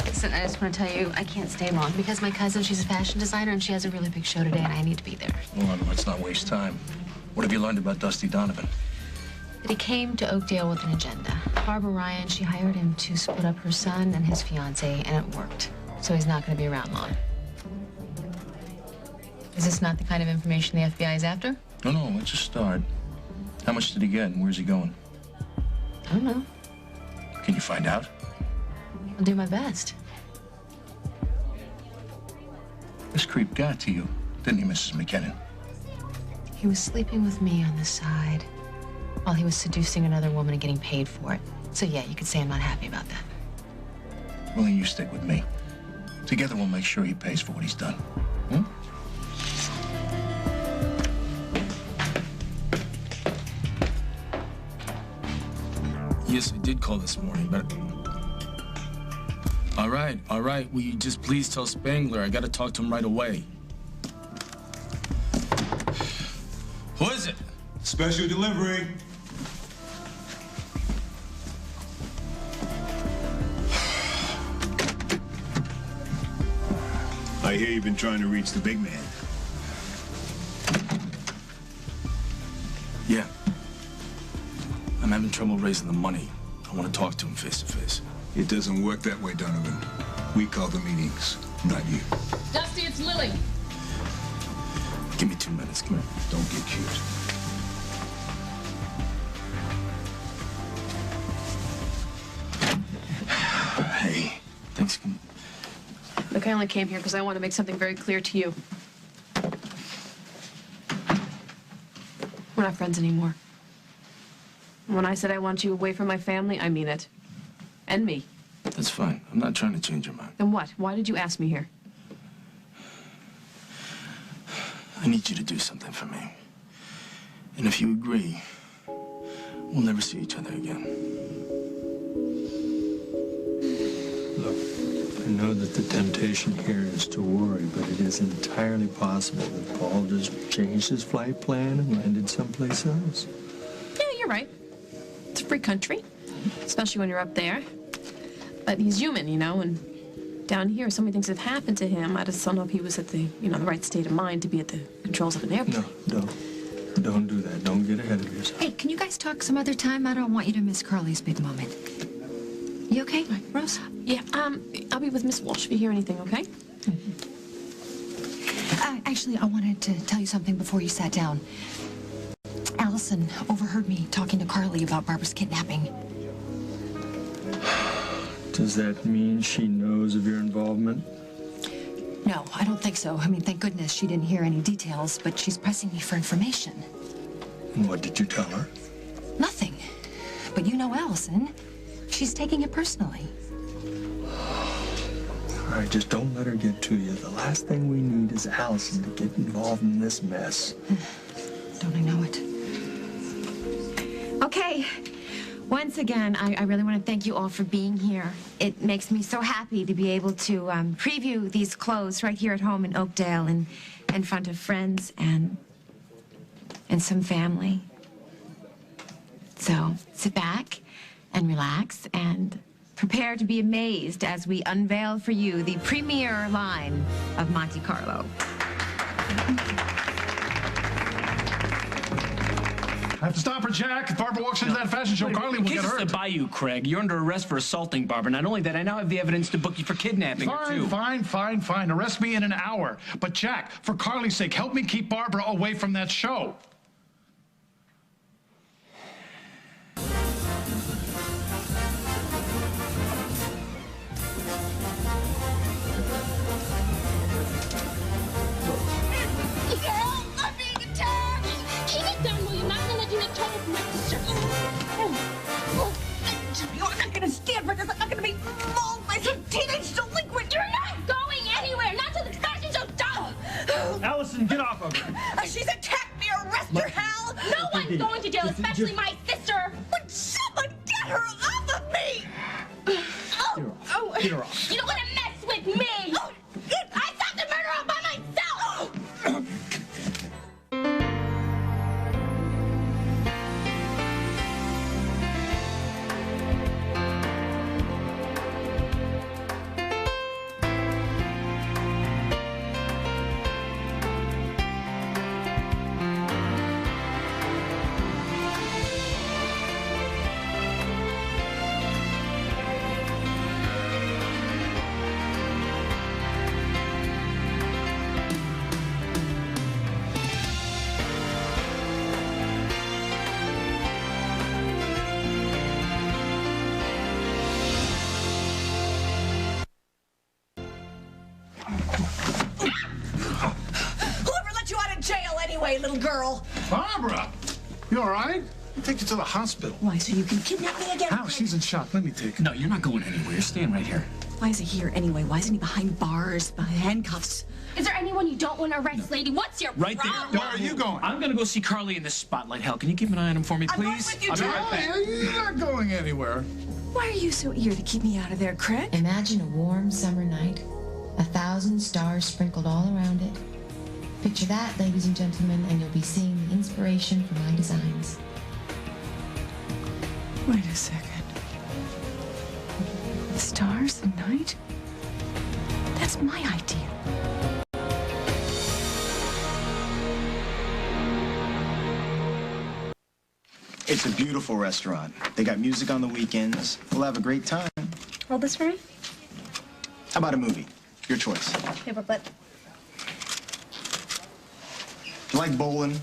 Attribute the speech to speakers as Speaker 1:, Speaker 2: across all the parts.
Speaker 1: Listen, I just want to tell you, I can't stay long because my cousin, she's a fashion designer, and she has a really big show today, and I need to be there.
Speaker 2: Hold on, let's not waste time. What have you learned about Dusty Donovan?
Speaker 1: That he came to Oakdale with an agenda. Barbara Ryan, she hired him to split up her son and his fiancée, and it worked. So he's not going to be around long. Is this not the kind of information the FBI is after?
Speaker 2: No, it's a start. How much did he get, and where's he going?
Speaker 1: I don't know.
Speaker 2: Can you find out?
Speaker 1: I'll do my best.
Speaker 2: This creep got to you, didn't he, Mrs. McKinnon?
Speaker 1: He was sleeping with me on the side while he was seducing another woman and getting paid for it. So yeah, you could say I'm not happy about that.
Speaker 2: Well, then you stick with me. Together we'll make sure he pays for what he's done. Hmm?
Speaker 3: Yes, I did call this morning, but... All right. Will you just please tell Spangler I gotta talk to him right away? Who is it?
Speaker 4: Special delivery. I hear you've been trying to reach the big man.
Speaker 3: Yeah. I'm having trouble raising the money. I want to talk to him face to face.
Speaker 4: It doesn't work that way, Donovan. We call the meetings, not you.
Speaker 5: Dusty, it's Lily.
Speaker 3: Give me 2 minutes. Come here.
Speaker 4: Don't get cute.
Speaker 3: Hey, thanks.
Speaker 5: Look, I only came here because I want to make something very clear to you. We're not friends anymore. When I said I want you away from my family, I mean it. And me.
Speaker 3: That's fine. I'm not trying to change your mind.
Speaker 5: Then what? Why did you ask me here?
Speaker 3: I need you to do something for me. And if you agree, we'll never see each other again.
Speaker 6: Look, I know that the temptation here is to worry, but it is entirely possible that Paul just changed his flight plan and landed someplace else.
Speaker 5: Yeah, you're right. It's a free country, especially when you're up there. But he's human, you know, and down here, so many things have happened to him. I just don't know if he was at the, the right state of mind to be at the controls of an airplane.
Speaker 6: No, don't do that. Don't get ahead of yourself.
Speaker 1: Hey, can you guys talk some other time? I don't want you to miss Carly's big moment. You okay, Rose?
Speaker 5: Yeah, I'll be with Miss Walsh if you hear anything, okay?
Speaker 1: Actually, I wanted to tell you something before you sat down. Allison overheard me talking to Carly about Barbara's kidnapping.
Speaker 6: Does that mean she knows of your involvement?
Speaker 1: No, I don't think so. I mean, thank goodness she didn't hear any details, but she's pressing me for information.
Speaker 6: And what did you tell her?
Speaker 1: Nothing. But you know Allison. She's taking it personally.
Speaker 6: All right, just don't let her get to you. The last thing we need is Allison to get involved in this mess.
Speaker 1: Don't I know it?
Speaker 7: Okay. Once again, I really want to thank you all for being here. It makes me so happy to be able to preview these clothes right here at home in Oakdale and in front of friends and some family. So sit back and relax and prepare to be amazed as we unveil for you the premier line of Monte Carlo.
Speaker 8: I have to stop her, Jack. If Barbara walks into that fashion show, Carly will get hurt.
Speaker 9: Kiss the bayou, Craig. You're under arrest for assaulting Barbara. Not only that, I now have the evidence to book you for kidnapping her, too.
Speaker 8: Fine. Arrest me in an hour. But, Jack, for Carly's sake, help me keep Barbara away from that show.
Speaker 7: You're not gonna stand for this. I'm not gonna be mauled by some teenage delinquent. You're not going anywhere. Not till this fashion show's done.
Speaker 6: Allison, get off of her.
Speaker 7: She's attacked me. Arrest her, Hal.
Speaker 5: No one's going to jail, especially my sister.
Speaker 7: Would someone get her off of me?
Speaker 6: Get her off.
Speaker 5: You don't want to mess with me.
Speaker 7: I thought the murder all by myself.
Speaker 10: away, little girl.
Speaker 8: Barbara! You all right? I'll take you to the hospital.
Speaker 10: Why, so you can kidnap me again?
Speaker 8: How? She's in shock. Let me take her.
Speaker 9: No, you're not going anywhere. You're staying right here.
Speaker 10: Why is he here anyway? Why isn't he behind bars, behind handcuffs?
Speaker 11: Is there anyone you don't want to arrest, lady? What's your
Speaker 9: Right
Speaker 11: problem?
Speaker 9: there.
Speaker 8: Where are you going?
Speaker 9: I'm gonna go see Carly in this spotlight. Hell, can you keep an eye on him for me, please?
Speaker 10: I'm going with you,
Speaker 9: I'll be
Speaker 10: John.
Speaker 9: right back.
Speaker 8: Oh, yeah, you're not going anywhere.
Speaker 10: Why are you so eager to keep me out of there, Craig?
Speaker 1: Imagine a warm summer night, 1,000 stars sprinkled all around it. Picture that, ladies and gentlemen, and you'll be seeing the inspiration for my designs.
Speaker 10: Wait a second. The stars, the night? That's my idea.
Speaker 3: It's a beautiful restaurant. They got music on the weekends. We'll have a great time.
Speaker 11: Hold this for me.
Speaker 3: How about a movie? Your choice.
Speaker 11: Paperclip.
Speaker 3: You like bowling?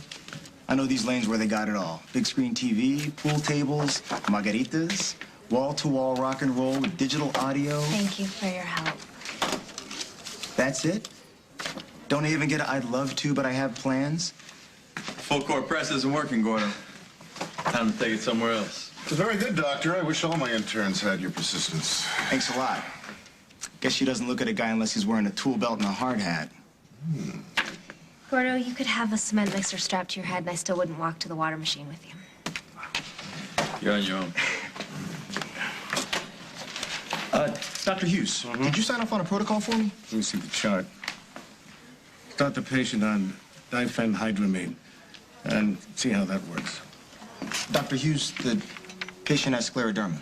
Speaker 3: I know these lanes where they got it all. Big screen TV, pool tables, margaritas, wall-to-wall rock and roll with digital audio.
Speaker 11: Thank you for your help.
Speaker 3: That's it? Don't even get a I'd love to, but I have plans?
Speaker 12: Full court press isn't working, Gordon. Time to take it somewhere else.
Speaker 2: It's very good, Doctor. I wish all my interns had your persistence.
Speaker 3: Thanks a lot. Guess she doesn't look at a guy unless he's wearing a tool belt and a hard hat.
Speaker 11: Gordo, you could have a cement mixer strapped to your head and I still wouldn't walk to the water machine with you.
Speaker 12: You're on your own.
Speaker 3: Dr. Hughes, did you sign off on a protocol for me?
Speaker 2: Let me see the chart. Start the patient on diphenhydramine and see how that works.
Speaker 3: Dr. Hughes, the patient has scleroderma.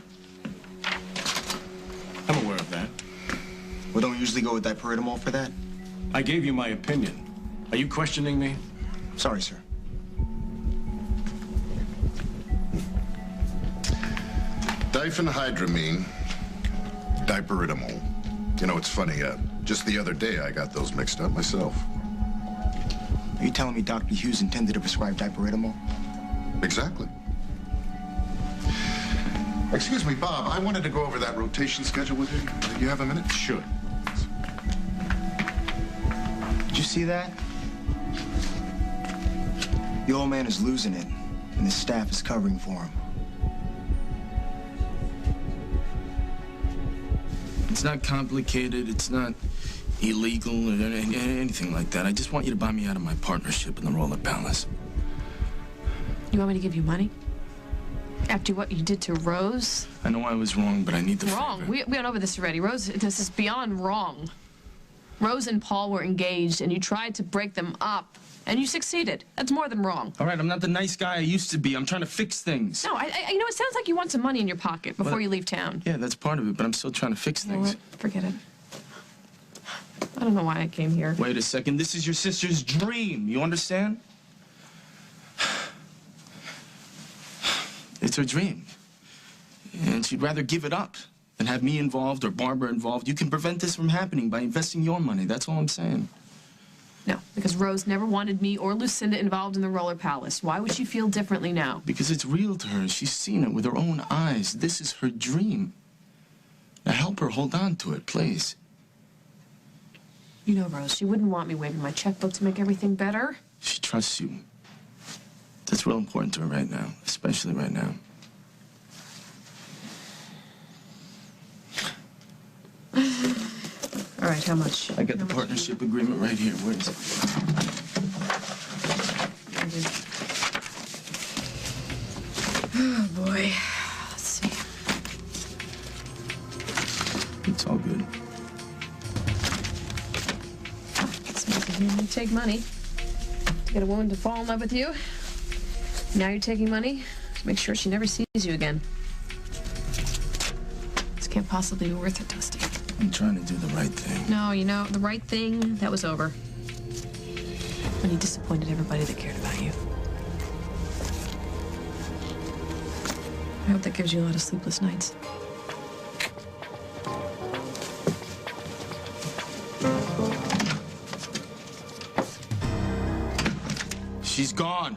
Speaker 2: I'm aware of that.
Speaker 3: We don't usually go with dipyridamole for that.
Speaker 2: I gave you my opinion. Are you questioning me?
Speaker 3: Sorry, sir.
Speaker 13: Diphenhydramine, dipyridamole. You know, it's funny, just the other day I got those mixed up myself.
Speaker 3: Are you telling me Dr. Hughes intended to prescribe dipyridamole?
Speaker 13: Exactly. Excuse me, Bob, I wanted to go over that rotation schedule with you. Do you have a minute?
Speaker 2: Sure.
Speaker 3: Did you see that? The old man is losing it, and his staff is covering for him. It's not complicated. It's not illegal or anything like that. I just want you to buy me out of my partnership in the Roller Palace.
Speaker 5: You want me to give you money? After what you did to Rose?
Speaker 3: I know I was wrong, but I need the
Speaker 5: Wrong.
Speaker 3: favor.
Speaker 5: We went over this already. Rose, this is beyond wrong. Rose and Paul were engaged, and you tried to break them up, and you succeeded. That's more than wrong.
Speaker 3: All right, I'm not the nice guy I used to be. I'm trying to fix things.
Speaker 5: No, you know, it sounds like you want some money in your pocket before you leave town.
Speaker 3: Yeah, that's part of it, but I'm still trying to fix
Speaker 5: You know
Speaker 3: things.
Speaker 5: what? Forget it. I don't know why I came here.
Speaker 3: Wait a second. This is your sister's dream. You understand? It's her dream. And she'd rather give it up than have me involved or Barbara involved. You can prevent this from happening by investing your money. That's all I'm saying.
Speaker 5: No, because Rose never wanted me or Lucinda involved in the Roller Palace. Why would she feel differently now?
Speaker 3: Because it's real to her. She's seen it with her own eyes. This is her dream. Now help her hold on to it, please.
Speaker 5: You know, Rose, she wouldn't want me waving my checkbook to make everything better.
Speaker 3: She trusts you. That's real important to her right now, especially right now.
Speaker 5: All right, how much?
Speaker 3: I got the partnership agreement right here. Where is it?
Speaker 5: Oh, boy. Let's see.
Speaker 3: It's all good.
Speaker 5: You take money to get a woman to fall in love with you. Now you're taking money to make sure she never sees you again. This can't possibly be worth it, Dusty.
Speaker 3: I'm trying to do the right thing.
Speaker 5: No, you know, the right thing, that was over. When you disappointed everybody that cared about you. I hope that gives you a lot of sleepless nights.
Speaker 3: She's gone.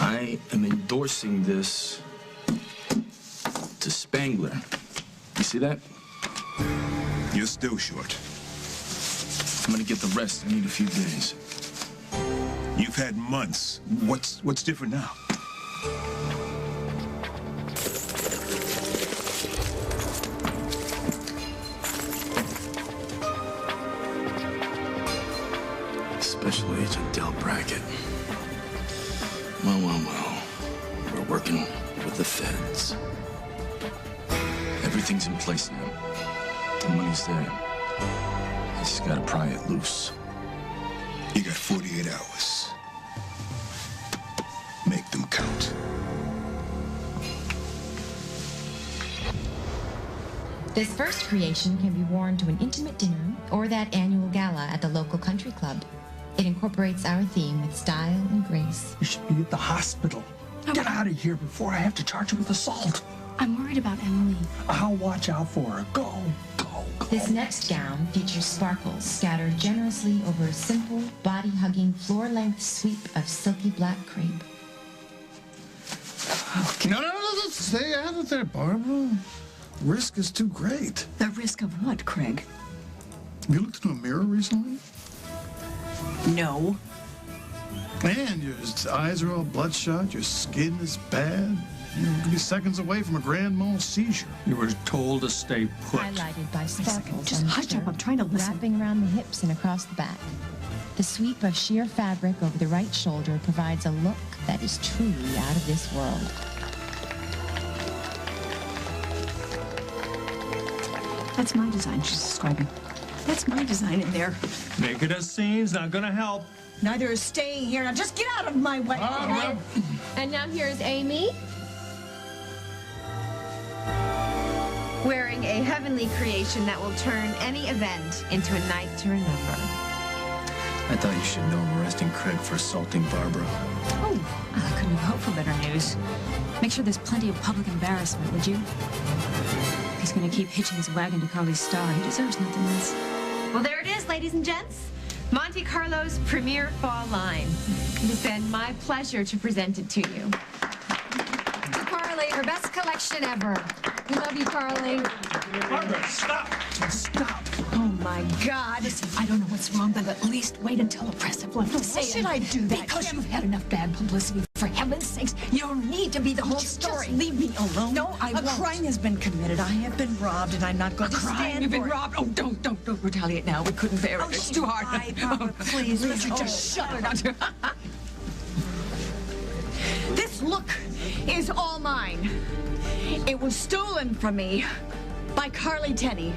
Speaker 3: I am endorsing this to Spangler. You see that?
Speaker 4: You're still short.
Speaker 9: I'm gonna get the rest. I need a few days.
Speaker 4: You've had months. What's different now?
Speaker 9: Special Agent Del Brackett. Well. We're working with the feds. Everything's in place now. The money's there. I just gotta pry it loose.
Speaker 4: You got 48 hours. Make them count.
Speaker 7: This first creation can be worn to an intimate dinner or that annual gala at the local country club. It incorporates our theme with style and grace.
Speaker 6: You should be at the hospital. Get out of here before I have to charge you with assault.
Speaker 10: I'm worried about Emily.
Speaker 6: I'll watch out for her. Go.
Speaker 7: This next gown features sparkles scattered generously over a simple, body-hugging, floor-length sweep of silky black crepe.
Speaker 2: No, stay out of there, Barbara. Risk is too great.
Speaker 10: The risk of what, Craig?
Speaker 2: Have you looked in a mirror recently?
Speaker 10: No.
Speaker 2: And your eyes are all bloodshot, your skin is bad. You could be seconds away from a grand mal seizure.
Speaker 6: You were told to stay put.
Speaker 7: Highlighted by sparkles
Speaker 10: Just
Speaker 7: on the
Speaker 10: hush up.
Speaker 7: shirt,
Speaker 10: I'm trying to listen.
Speaker 7: wrapping around the hips and across the back. The sweep of sheer fabric over the right shoulder provides a look that is truly out of this world.
Speaker 10: That's my design she's describing. That's my design in there.
Speaker 6: Making a scene's not gonna help.
Speaker 10: Neither is staying here. Now just get out of my way.
Speaker 7: And now here's Amy. Wearing a heavenly creation that will turn any event into a night to remember.
Speaker 9: I thought you should know I'm arresting Craig for assaulting Barbara.
Speaker 10: Oh, I couldn't have hoped for better news. Make sure there's plenty of public embarrassment, would you? He's gonna keep hitching his wagon to Carly's star. He deserves nothing less.
Speaker 7: Well, there it is, ladies and gents. Monte Carlo's premier fall line. It has been my pleasure to present it to you. Carly, her best collection ever. We love you, Carly.
Speaker 8: Barbara, stop!
Speaker 10: Stop. Oh, my God. Listen, I don't know what's wrong, but at least wait until the press have left to say it. Why should I do that? Because you've had enough bad publicity. For heaven's sakes, you don't need to be the whole story. Just leave me alone. No, I won't. A crime has been committed. I have been robbed, and I'm not going to stand for it. You've been robbed? Oh, don't retaliate now. We couldn't bear it. It's too hard. Barbara, please, just shut it up. This look is all mine. It was stolen from me by Carly Tenney.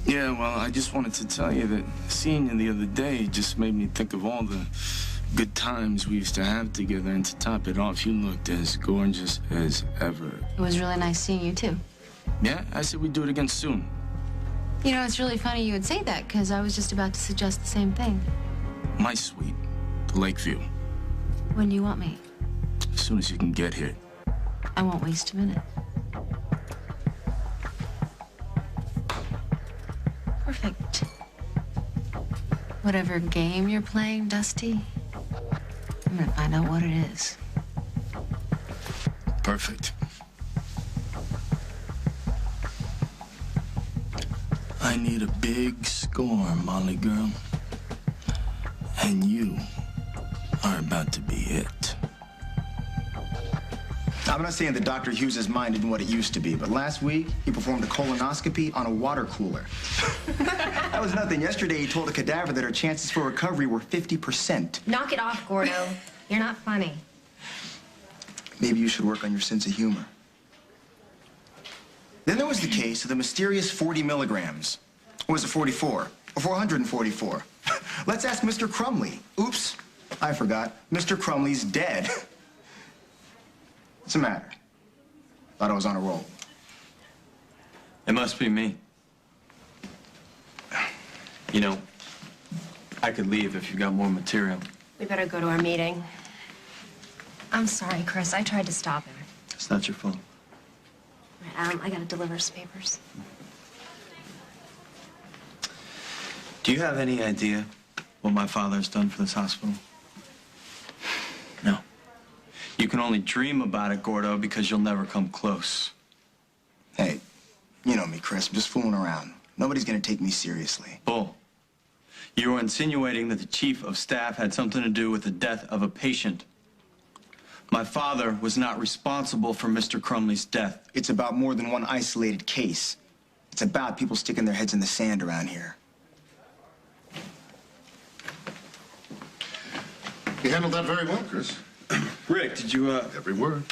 Speaker 9: Yeah, well, I just wanted to tell you that seeing you the other day just made me think of all the good times we used to have together, and to top it off, you looked as gorgeous as ever.
Speaker 1: It was really nice seeing you, too.
Speaker 9: Yeah? I said we'd do it again soon.
Speaker 1: You know, it's really funny you would say that, because I was just about to suggest the same thing.
Speaker 9: My suite, the Lakeview.
Speaker 1: When do you want me?
Speaker 9: As soon as you can get here.
Speaker 1: I won't waste a minute. Perfect. Whatever game you're playing, Dusty, I'm gonna find out what it is.
Speaker 9: Perfect. I need a big score, Molly girl. And you are about to be it.
Speaker 3: I'm not saying that Dr. Hughes' mind isn't what it used to be, but last week, he performed a colonoscopy on a water cooler. That was nothing. Yesterday, he told a cadaver that her chances for recovery were 50%.
Speaker 11: Knock it off, Gordo. You're not funny.
Speaker 3: Maybe you should work on your sense of humor. Then there was the case of the mysterious 40 milligrams. Or was it 44? Or 444? Let's ask Mr. Crumley. Oops, I forgot. Mr. Crumley's dead. What's the matter? Thought I was on a roll.
Speaker 12: It must be me. You know, I could leave if you got more material.
Speaker 11: We better go to our meeting. I'm sorry, Chris. I tried to stop him.
Speaker 9: It's not your fault.
Speaker 11: I gotta deliver his papers.
Speaker 9: Do you have any idea what my father has done for this hospital?
Speaker 12: can only dream about it, Gordo, because you'll never come close.
Speaker 3: Hey, you know me, Chris. I'm just fooling around. Nobody's gonna take me seriously.
Speaker 12: Bull. You are insinuating that the chief of staff had something to do with the death of a patient. My father was not responsible for Mr. Crumley's death.
Speaker 3: It's about more than one isolated case. It's about people sticking their heads in the sand around here.
Speaker 13: You handled that very well, Chris.
Speaker 12: Rick, did you,
Speaker 13: Every word.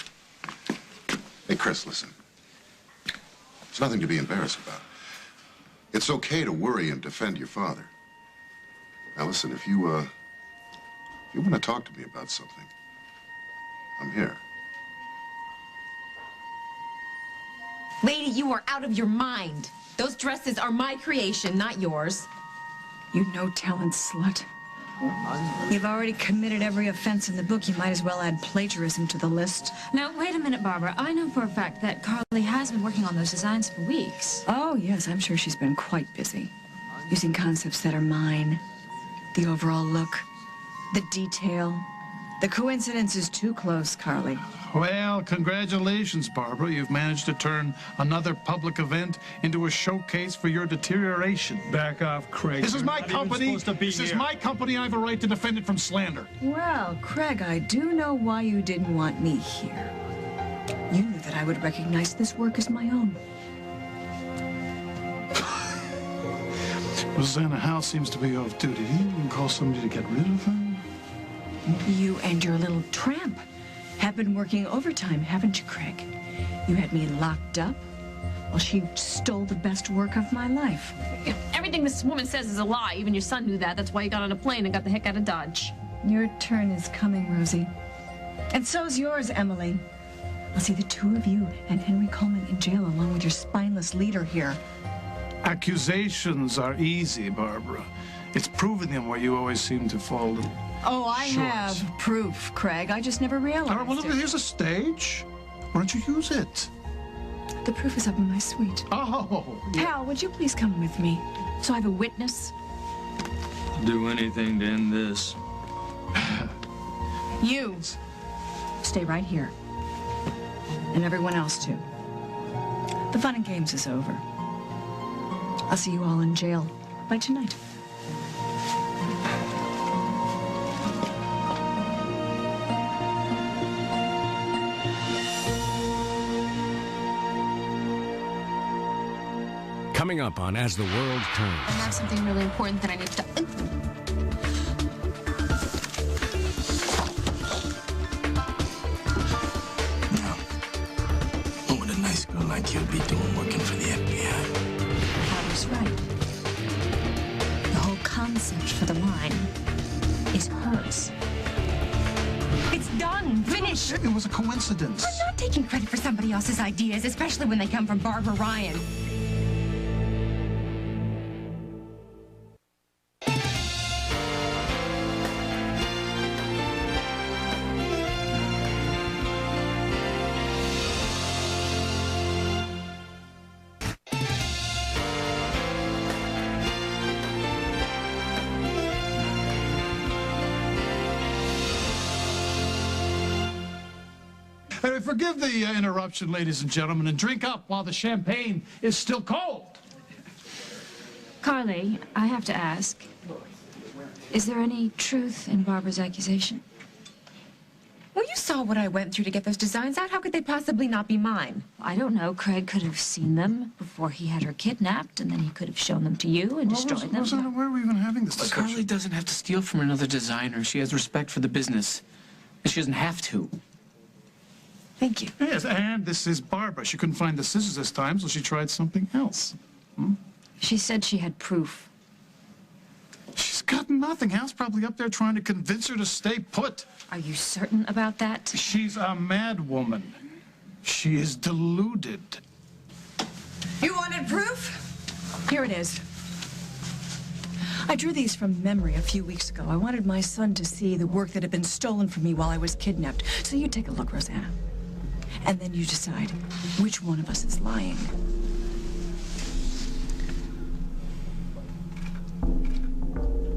Speaker 13: Hey, Chris, listen. There's nothing to be embarrassed about. It's okay to worry and defend your father. Now, listen, if you want to talk to me about something, I'm here.
Speaker 7: Lady, you are out of your mind. Those dresses are my creation, not yours.
Speaker 10: You no-talent slut. You've already committed every offense in the book. You might as well add plagiarism to the list.
Speaker 14: Now, wait a minute, Barbara. I know for a fact that Carly has been working on those designs for weeks.
Speaker 10: Oh, yes, I'm sure she's been quite busy. Using concepts that are mine. The overall look, the detail. The coincidence is too close, Carly.
Speaker 2: Well, congratulations, Barbara. You've managed to turn another public event into a showcase for your deterioration.
Speaker 6: Back off, Craig.
Speaker 2: This is my
Speaker 6: You're not even
Speaker 2: company.
Speaker 6: supposed to be
Speaker 2: This is
Speaker 6: here.
Speaker 2: my company. I have a right to defend it from slander.
Speaker 10: Well, Craig, I do know why you didn't want me here. You knew that I would recognize this work as my own.
Speaker 2: Rosanna Howe seems to be off duty. Did you even call somebody to get rid of her?
Speaker 10: You and your little tramp have been working overtime, haven't you, Craig? You had me locked up while she stole the best work of my life.
Speaker 5: Everything this woman says is a lie. Even your son knew that. That's why he got on a plane and got the heck out of Dodge.
Speaker 10: Your turn is coming, Rosie. And so's yours, Emily. I'll see the two of you and Henry Coleman in jail along with your spineless leader here.
Speaker 2: Accusations are easy, Barbara. It's proving them where you always seem to fall a little
Speaker 10: Oh, I
Speaker 2: short.
Speaker 10: have proof, Craig. I just never realized
Speaker 2: All right, well,
Speaker 10: it.
Speaker 2: here's a stage. Why don't you use it?
Speaker 10: The proof is up in my suite.
Speaker 2: Oh.
Speaker 10: Hal, would you please come with me so I have a witness?
Speaker 6: Do anything to end this.
Speaker 10: You stay right here. And everyone else, too. The fun and games is over. I'll see you all in jail by tonight.
Speaker 15: Coming up on As the World Turns.
Speaker 1: I have something really important that I need to...
Speaker 9: What would a nice girl like you be doing working for the FBI?
Speaker 14: I was right. The whole concept for the line is hers.
Speaker 7: It's done. Finished.
Speaker 2: It was a coincidence.
Speaker 7: I'm not taking credit for somebody else's ideas, especially when they come from Barbara Ryan.
Speaker 2: Forgive the interruption, ladies and gentlemen, and drink up while the champagne is still cold.
Speaker 14: Carly, I have to ask, is there any truth in Barbara's accusation?
Speaker 7: Well, you saw what I went through to get those designs out. How could they possibly not be mine?
Speaker 14: I don't know. Craig could have seen them before he had her kidnapped, and then he could have shown them to you and destroyed them.
Speaker 2: Rosanna, where are we even having this
Speaker 16: But
Speaker 2: discussion?
Speaker 16: Carly doesn't have to steal from another designer. She has respect for the business. And she doesn't have to.
Speaker 10: Thank you.
Speaker 2: Yes, and this is Barbara. She couldn't find the scissors this time, so she tried something else.
Speaker 14: She said she had proof.
Speaker 2: She's got nothing. Hal's probably up there trying to convince her to stay put.
Speaker 14: Are you certain about that?
Speaker 2: She's a mad woman. She is deluded.
Speaker 10: You wanted proof? Here it is. I drew these from memory a few weeks ago. I wanted my son to see the work that had been stolen from me while I was kidnapped. So you take a look, Rosanna. And then you decide which one of us is lying.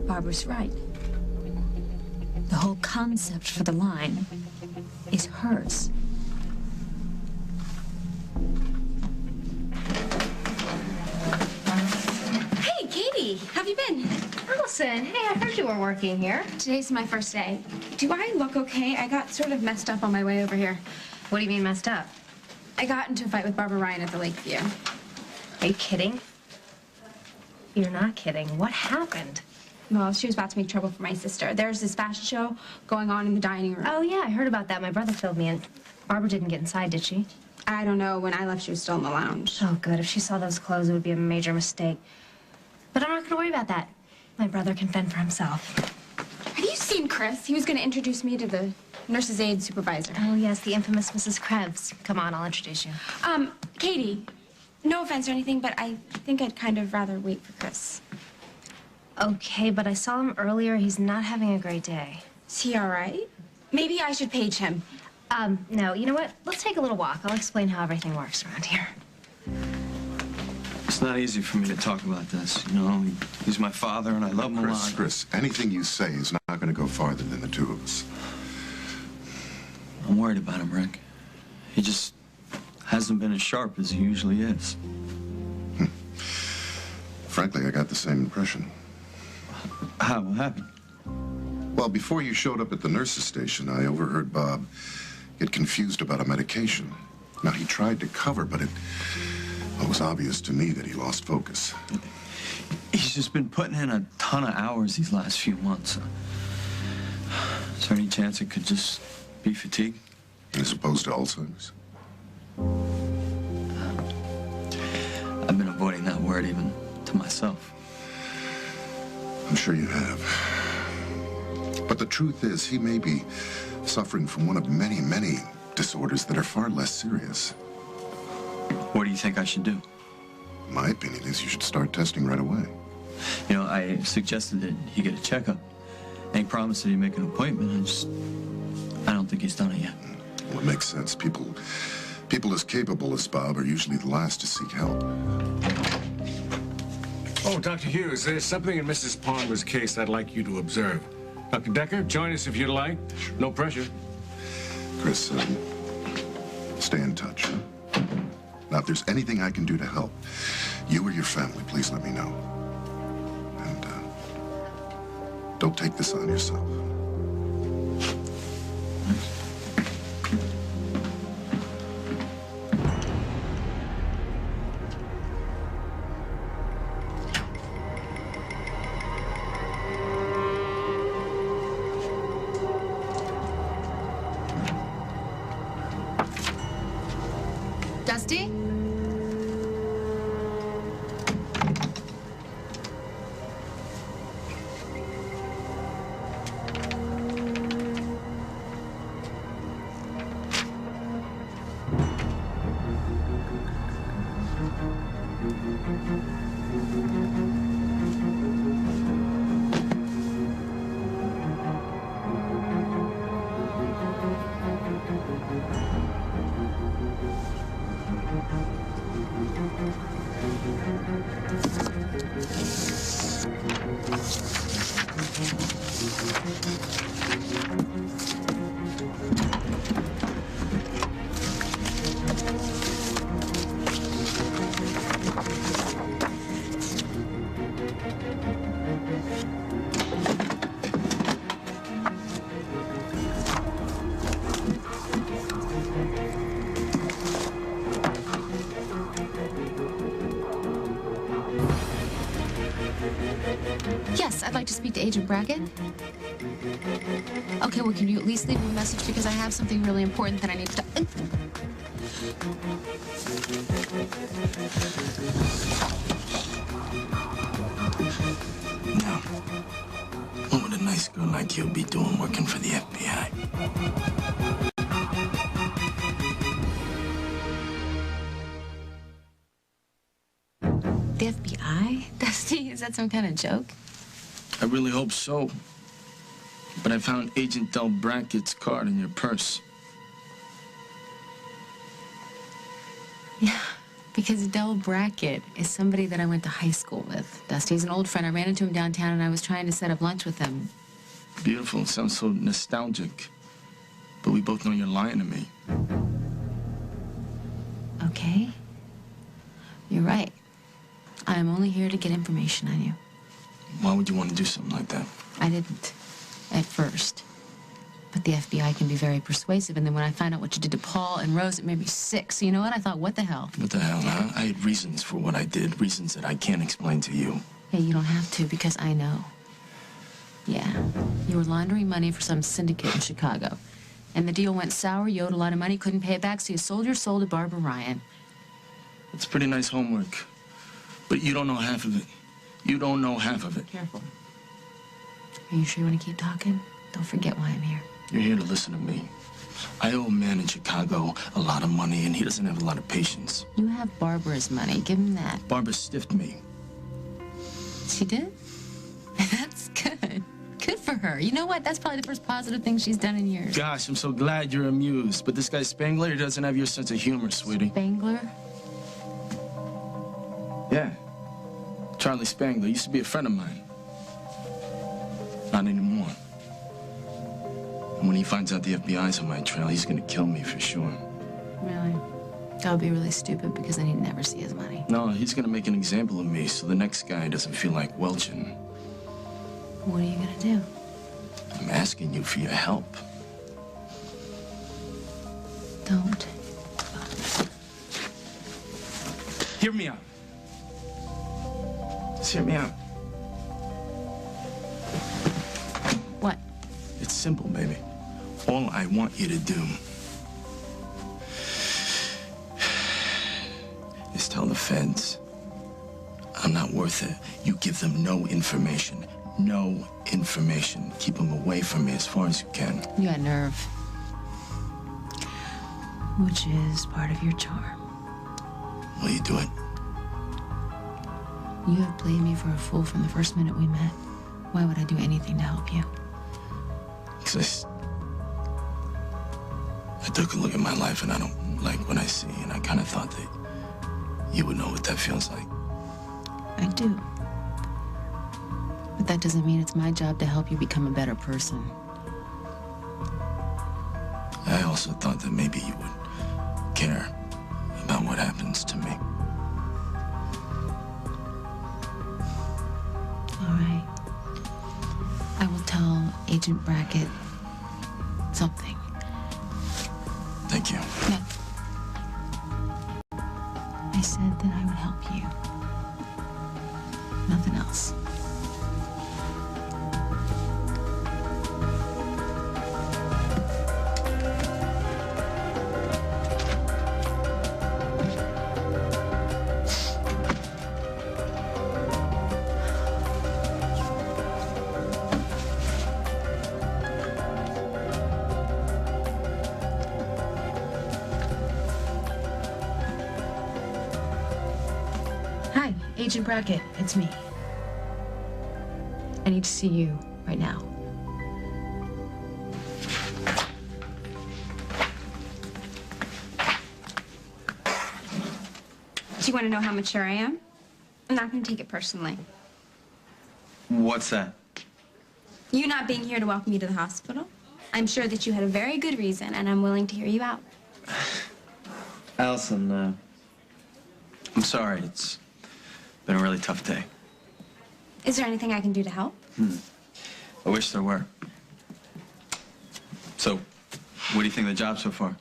Speaker 14: Barbara's right. The whole concept for the line is hers.
Speaker 11: Hey, Katie, how have you been? Allison, hey, I heard you were working here.
Speaker 17: Today's my first day. Do I look okay? I got sort of messed up on my way over here.
Speaker 11: What do you mean messed up?
Speaker 17: I got into a fight with Barbara Ryan at the Lakeview.
Speaker 11: Are you kidding? You're not kidding. What happened?
Speaker 17: Well, she was about to make trouble for my sister. There's this fashion show going on in the dining room.
Speaker 11: Oh, yeah, I heard about that. My brother filled me in. Barbara didn't get inside, did she?
Speaker 17: I don't know. When I left, she was still in the lounge.
Speaker 11: Oh, good. If she saw those clothes, it would be a major mistake. But I'm not going to worry about that. My brother can fend for himself.
Speaker 17: Have you seen Chris? He was going to introduce me to the nurse's aide supervisor.
Speaker 11: Oh, yes, the infamous Mrs. Krebs. Come on, I'll introduce you.
Speaker 17: Katie, no offense or anything, but I think I'd kind of rather wait for Chris.
Speaker 11: Okay, but I saw him earlier. He's not having a great day.
Speaker 17: Is he all right? Maybe I should page him.
Speaker 11: No, you know what? Let's take a little walk. I'll explain how everything works around here.
Speaker 12: It's not easy for me to talk about this, you know. He's my father, and I love him a lot.
Speaker 13: Chris, anything you say is not going to go farther than the two of us.
Speaker 12: I'm worried about him, Rick. He just hasn't been as sharp as he usually is.
Speaker 13: Frankly, I got the same impression.
Speaker 12: How? What happened?
Speaker 13: Well, before you showed up at the nurse's station, I overheard Bob get confused about a medication. Now, he tried to cover, but it was obvious to me that he lost focus.
Speaker 12: He's just been putting in a ton of hours these last few months. Is there any chance it could just be fatigue?
Speaker 13: As opposed to Alzheimer's?
Speaker 12: I've been avoiding that word even to myself.
Speaker 13: I'm sure you have. But the truth is, he may be suffering from one of many, many disorders that are far less serious.
Speaker 12: What do you think I should do?
Speaker 13: My opinion is you should start testing right away.
Speaker 12: You know, I suggested that he get a checkup. And he promised that he'd make an appointment. I don't think he's done it yet.
Speaker 13: Well, it makes sense. People as capable as Bob are usually the last to seek help.
Speaker 15: Oh, Dr. Hughes, there's something in Mrs. Palmer's case I'd like you to observe. Dr. Decker, join us if you'd like. No pressure.
Speaker 13: Chris, stay in touch. Now, if there's anything I can do to help, you or your family, please let me know. And don't take this on yourself.
Speaker 1: Dusty? Yes, I'd like to speak to Agent Brackett. Okay, well, can you at least leave him a message because I have something really important that I need to...
Speaker 9: No. What would a nice girl like you be doing working for the FBI?
Speaker 1: The FBI? Dusty, is that some kind of joke?
Speaker 9: I really hope so. But I found Agent Del Brackett's card in your purse.
Speaker 1: Yeah, because Del Brackett is somebody that I went to high school with. Dusty, he's an old friend. I ran into him downtown, and I was trying to set up lunch with him.
Speaker 9: Beautiful. Sounds so nostalgic. But we both know you're lying to me.
Speaker 1: Okay. You're right. I am only here to get information on you.
Speaker 9: Why would you want to do something like that?
Speaker 1: I didn't. At first. But the FBI can be very persuasive, and then when I found out what you did to Paul and Rose, it made me sick. So you know what? I thought, what the hell?
Speaker 9: What the hell, huh? I had reasons for what I did, reasons that I can't explain to you.
Speaker 1: Hey, you don't have to, because I know. Yeah, you were laundering money for some syndicate in Chicago. And the deal went sour, you owed a lot of money, couldn't pay it back, so you sold your soul to Barbara Ryan.
Speaker 9: It's pretty nice homework. But you don't know half of it. You don't know half of it.
Speaker 1: Careful. Are you sure you want to keep talking? Don't forget why I'm here.
Speaker 9: You're here to listen to me. I owe a man in Chicago a lot of money, and he doesn't have a lot of patience.
Speaker 1: You have Barbara's money. Give him that.
Speaker 9: Barbara stiffed me.
Speaker 1: She did? That's good. Good for her. You know what? That's probably the first positive thing she's done in years.
Speaker 9: Gosh, I'm so glad you're amused. But this guy Spangler, he doesn't have your sense of humor, sweetie.
Speaker 1: Spangler?
Speaker 9: Yeah. Charlie Spangler used to be a friend of mine. Not anymore. And when he finds out the FBI's on my trail, he's gonna kill me for sure.
Speaker 1: Really? That would be really stupid, because then he'd never see his money.
Speaker 9: No, he's gonna make an example of me so the next guy doesn't feel like welching.
Speaker 1: What are you gonna do?
Speaker 9: I'm asking you for your help.
Speaker 1: Don't.
Speaker 9: Hear me out. Just hear me out.
Speaker 1: What?
Speaker 9: It's simple, baby. All I want you to do is tell the feds I'm not worth it. You give them no information. No information. Keep them away from me as far as you can.
Speaker 1: You got nerve. Which is part of your charm.
Speaker 9: Will you do it?
Speaker 1: You have played me for a fool from the first minute we met. Why would I do anything to help you?
Speaker 9: Because I took a look at my life and I don't like what I see, and I kind of thought that you would know what that feels like.
Speaker 1: I do. But that doesn't mean it's my job to help you become a better person.
Speaker 9: I also thought that maybe you would care about what happens to me.
Speaker 1: All right. I will tell Agent Brackett something.
Speaker 9: Thank you.
Speaker 1: No. I said that I would help you. Nothing else. Hi, Agent Brackett. It's me. I need to see you right now.
Speaker 17: Do you want to know how mature I am? I'm not going to take it personally.
Speaker 12: What's that?
Speaker 17: You not being here to welcome you to the hospital? I'm sure that you had a very good reason, and I'm willing to hear you out.
Speaker 12: Allison, I'm sorry. It's been a really tough day.
Speaker 17: Is there anything I can do to help?
Speaker 12: I wish there were. So, what do you think of the job so far?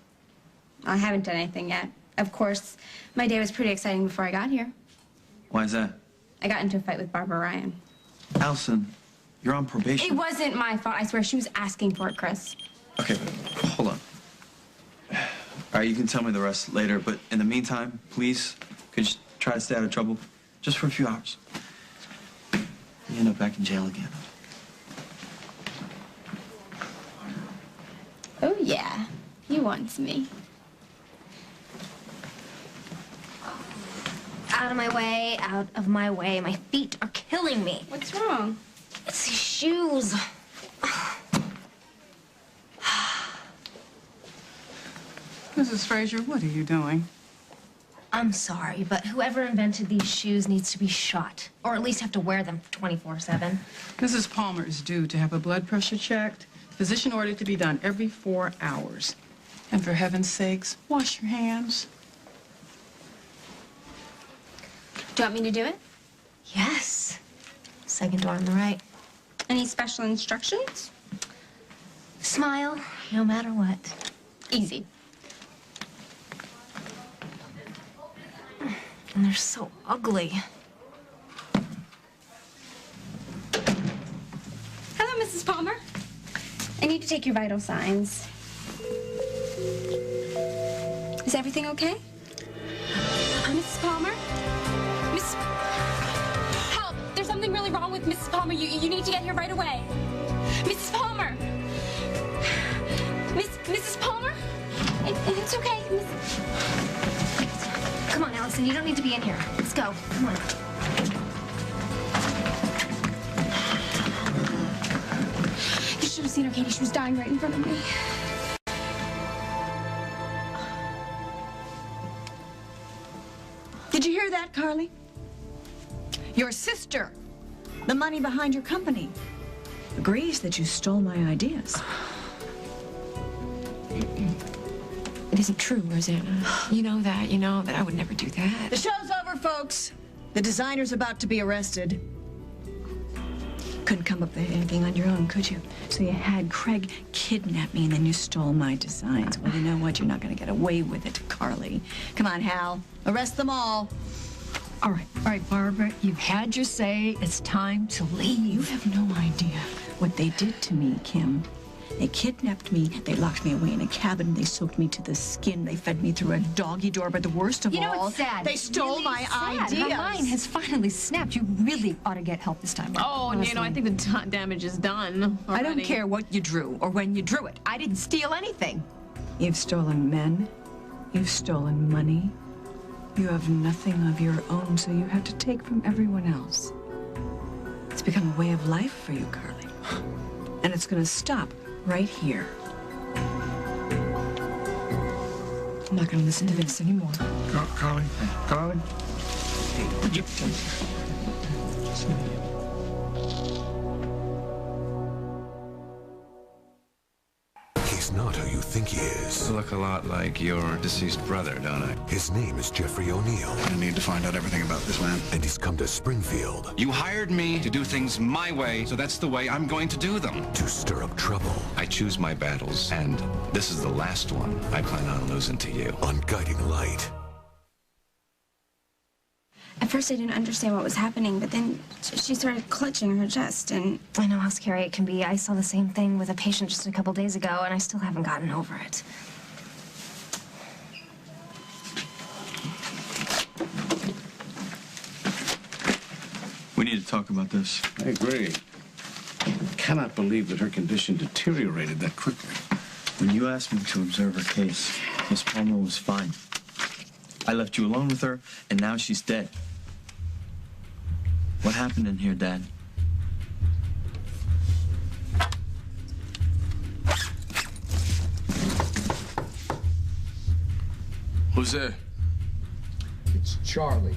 Speaker 17: I haven't done anything yet. Of course, my day was pretty exciting before I got here.
Speaker 12: Why is that?
Speaker 17: I got into a fight with Barbara Ryan.
Speaker 12: Allison, you're on probation.
Speaker 17: It wasn't my fault. I swear she was asking for it, Chris.
Speaker 12: Okay, hold on. All right, you can tell me the rest later, but in the meantime, please, could you try to stay out of trouble? Just for a few hours. You end up back in jail again.
Speaker 17: Oh, yeah. He wants me.
Speaker 11: Out of my way, out of my way. My feet are killing me.
Speaker 17: What's wrong?
Speaker 11: It's these shoes.
Speaker 18: Mrs. Fraser, what are you doing?
Speaker 11: I'm sorry, but whoever invented these shoes needs to be shot. Or at least have to wear them 24/7.
Speaker 18: Mrs. Palmer is due to have her blood pressure checked. Physician ordered to be done every 4 hours. And for heaven's sakes, wash your hands.
Speaker 17: Do you want me to do it?
Speaker 7: Yes. Second door on the right.
Speaker 17: Any special instructions?
Speaker 7: Smile, no matter what.
Speaker 17: Easy.
Speaker 7: And they're so ugly.
Speaker 17: Hello, Mrs. Palmer. I need to take your vital signs. Is everything okay? Mrs. Palmer? Miss... Help! There's something really wrong with Mrs. Palmer. You need to get here right away. Mrs. Palmer! Mrs. Palmer? It's okay.
Speaker 7: Come on, Allison, you don't need to be in here. Let's go. Come on.
Speaker 17: You should have seen her, Katie. She was dying right in front of me.
Speaker 10: Did you hear that, Carly? Your sister, the money behind your company, agrees that you stole my ideas.
Speaker 1: It isn't true, Rosanna. You know that. You know that I would never do that.
Speaker 10: The show's over, folks. The designer's about to be arrested. Couldn't come up with anything on your own, could you? So you had Craig kidnap me, and then you stole my designs. Well, you know what? You're not going to get away with it, Carly. Come on, Hal. Arrest them all. All right, Barbara, you've had your say. It's time to leave. You have no idea what they did to me, Kim. They kidnapped me, they locked me away in a cabin, they soaked me to the skin, they fed me through a doggy door, but the worst of all...
Speaker 7: You know what's sad?
Speaker 10: They stole
Speaker 7: Really
Speaker 10: my
Speaker 7: sad.
Speaker 10: ideas.
Speaker 7: Her mind has finally snapped. You really ought to get help this time.
Speaker 5: Oh, and you know, I think the damage is done
Speaker 10: I don't
Speaker 5: already.
Speaker 10: care what you drew or when you drew it.
Speaker 7: I didn't steal anything.
Speaker 10: You've stolen men. You've stolen money. You have nothing of your own, so you have to take from everyone else. It's become a way of life for you, Carly. And it's going to stop right here.
Speaker 1: I'm not going to listen to this anymore.
Speaker 2: Carly? Carly?
Speaker 19: He's not who you think he is.
Speaker 20: I look a lot like your deceased brother, don't I?
Speaker 19: His name is Jeffrey O'Neill.
Speaker 2: I need to find out everything about this man.
Speaker 19: And he's come to Springfield
Speaker 20: You hired me to do things my way, so that's the way I'm going to do them.
Speaker 19: to stir up trouble
Speaker 20: I choose my battles, and this is the last one I plan on losing to you.
Speaker 19: on Guiding Light.
Speaker 17: At first, I didn't understand what was happening, but then she started clutching her chest, and...
Speaker 7: I know how scary it can be. I saw the same thing with a patient just a couple days ago, and I still haven't gotten over it.
Speaker 12: We need to talk about this.
Speaker 8: I agree. I cannot believe that her condition deteriorated that quickly.
Speaker 12: When you asked me to observe her case, Miss Palmer was fine. I left you alone with her, and now she's dead. What happened in here, Dad?
Speaker 9: Who's there?
Speaker 21: It's Charlie.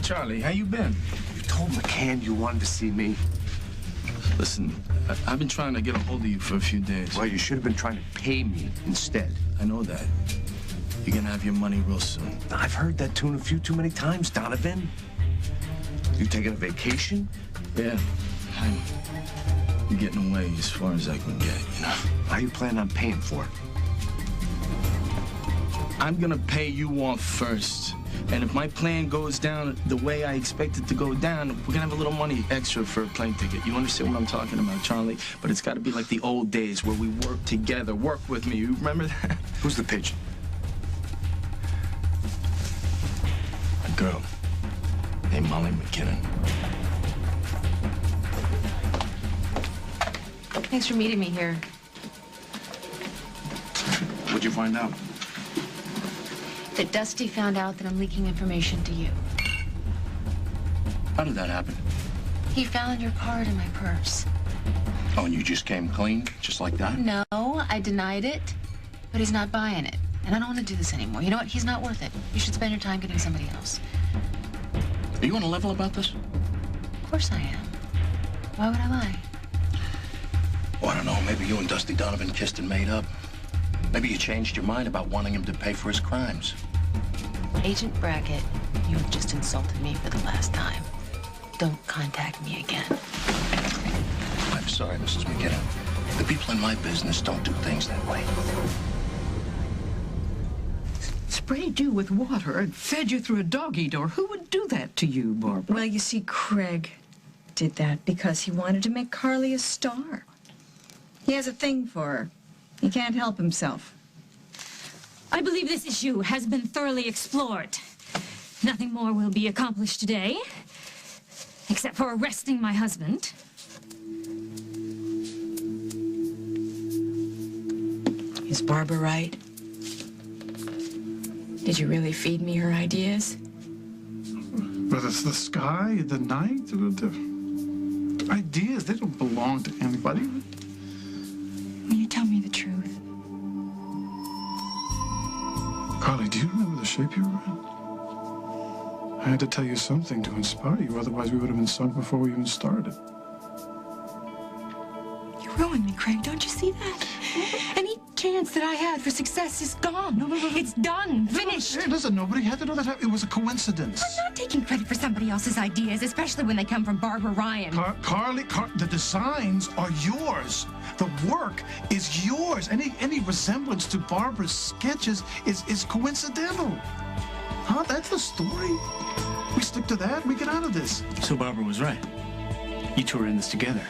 Speaker 9: Charlie, how you been?
Speaker 21: You told McCann you wanted to see me.
Speaker 9: Listen, I've been trying to get a hold of you for a few days.
Speaker 21: Well, you should have been trying to pay me instead.
Speaker 9: I know that. You're gonna have your money real soon.
Speaker 21: I've heard that tune a few too many times, Donovan. You taking a vacation?
Speaker 9: Yeah. You're getting away as far as I can get, you know?
Speaker 21: How you planning on paying for it?
Speaker 9: I'm gonna pay you off first. And if my plan goes down the way I expect it to go down, we're gonna have a little money extra for a plane ticket. You understand what I'm talking about, Charlie? But it's gotta be like the old days where we work together. Work with me. You remember that?
Speaker 21: Who's the pigeon?
Speaker 9: A girl named Molly McKinnon.
Speaker 1: Thanks for meeting me here.
Speaker 21: What'd you find out?
Speaker 1: That Dusty found out that I'm leaking information to you.
Speaker 21: How did that happen?
Speaker 1: He found your card in my purse.
Speaker 21: Oh, and you just came clean, just like that?
Speaker 1: No, I denied it, but he's not buying it. And I don't want to do this anymore. You know what? He's not worth it. You should spend your time getting somebody else.
Speaker 4: Are you on a level about this?
Speaker 1: Of course I am. Why would I lie?
Speaker 4: Oh, I don't know. Maybe you and Dusty Donovan kissed and made up. Maybe you changed your mind about wanting him to pay for his crimes.
Speaker 1: Agent Brackett, you have just insulted me for the last time. Don't contact me again.
Speaker 4: I'm sorry, Mrs. McKinnon. The people in my business don't do things that way.
Speaker 18: Sprayed you with water and fed you through a doggy door. Who would do that to you, Barbara?
Speaker 10: Well, you see, Craig did that because he wanted to make Carly a star. He has a thing for her. He can't help himself.
Speaker 14: I believe this issue has been thoroughly explored. Nothing more will be accomplished today, except for arresting my husband.
Speaker 10: Is Barbara right? Did you really feed me her ideas?
Speaker 2: Whether it's the sky, the night, the ideas, they don't belong to anybody.
Speaker 10: Will you tell me the truth?
Speaker 2: Carly, do you remember the shape you were in? I had to tell you something to inspire you, otherwise we would have been sunk before we even started.
Speaker 10: You ruined me, Craig. Don't you see that? Any chance that I had for success is gone.
Speaker 2: No.
Speaker 10: It's done. Finished.
Speaker 2: Hey, listen, nobody had to know that. It was a coincidence.
Speaker 7: I'm not taking credit for somebody else's ideas, especially when they come from Barbara Ryan.
Speaker 2: Carly, the designs are yours. The work is yours. Any resemblance to Barbara's sketches is coincidental. Huh? That's the story. We stick to that, we get out of this.
Speaker 16: So Barbara was right. You two are in this together.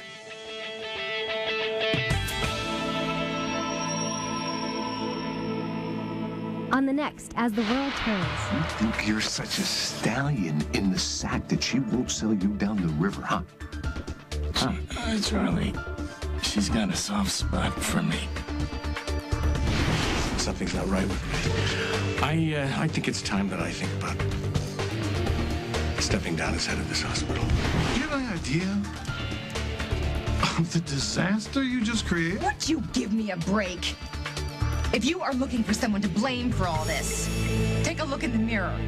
Speaker 22: On the next, As the World Turns.
Speaker 21: You think you're such a stallion in the sack that she won't sell you down the river, huh?
Speaker 9: Charlie, she's got a soft spot for me.
Speaker 15: Something's not right with me. I think it's time that I think about stepping down as head of this hospital.
Speaker 2: Do you have any idea of the disaster you just created?
Speaker 7: Would you give me a break? If you are looking for someone to blame for all this, take a look in the mirror.